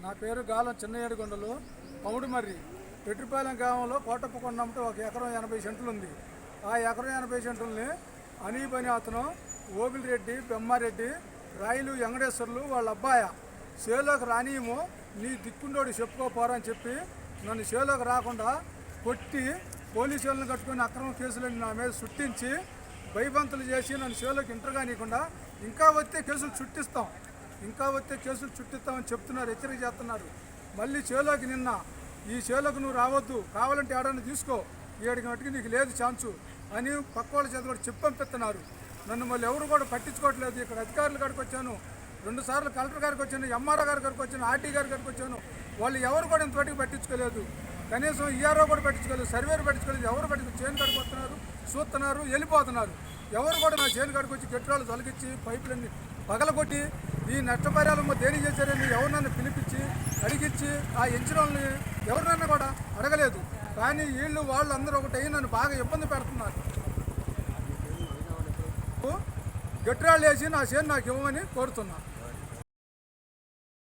నా పేరు గాలం చిన్నయేడుగొండలు పౌడుమర్రి పెట్రిపాలెం గ్రామంలో కోటప్పకొండంటే ఒక ఎకరం 80 సెంట్లు ఉంది. ఆ ఎకరం 80 సెంట్లని అనీపని అతను ఓబిలిరెడ్డి, బెమ్మారెడ్డి, రాయిలు వెంకటేశ్వర్లు వాళ్ళ అబ్బాయ చేలోకి రానియము, నీ దిక్కుండోడు చెప్పుకోపోరని చెప్పి నన్ను చేలోకి రాకుండా కొట్టి పోలీసు వాళ్ళని కట్టుకుని అక్రమ కేసులను నా మీద చుట్టించి భయబంతులు చేసి నన్ను చేలోకి ఇంటర్ కానీయకుండా ఇంకా వస్తే కేసులు చుట్టిస్తామని చెప్తున్నారు, హెచ్చరిక చేస్తున్నారు. మళ్ళీ చేలోకి నిన్న ఈ చేలోకి నువ్వు రావద్దు, కావాలంటే ఏడాన్ని తీసుకో, 7 గంటకి నీకు లేదు ఛాన్సు అని పక్క వాళ్ళ చేత కూడా చెప్పంపిస్తున్నారు. నన్ను మళ్ళీ ఎవరు కూడా పట్టించుకోవట్లేదు. ఇక్కడ అధికారుల కాడికి వచ్చాను, 2 సార్లు కలెక్టర్ గారికి వచ్చాను, ఎంఆర్ఓ గారి గారికి వచ్చాను, ఆర్టీ గారి గారికి వచ్చాను. వాళ్ళు ఎవరు కూడా ఇంతవరకు పట్టించుకోలేదు. కనీసం ఈఆర్ఓ కూడా పట్టించుకోలేదు, సర్వేరు పట్టించుకోలేదు. ఎవరు చేను కాడికి వస్తున్నారు, చూస్తున్నారు, వెళ్ళిపోతున్నారు. ఎవరు కూడా నా చేను కాడికి వచ్చి గట్రాలు తొలగించి పైపులన్నీ పగలగొట్టి ఈ నష్టపరిహారం దేని చేశారని ఎవరినన్నా పిలిపించి అడిగించి ఆ ఎంచినోళ్ళని ఎవరినన్నా కూడా అడగలేదు. కానీ వాళ్ళు అందరూ ఒకటి నన్ను బాగా ఇబ్బంది పెడుతున్నారు. గట్రాలు వేసి నా చేను నాకు ఇవ్వమని కోరుతున్నా.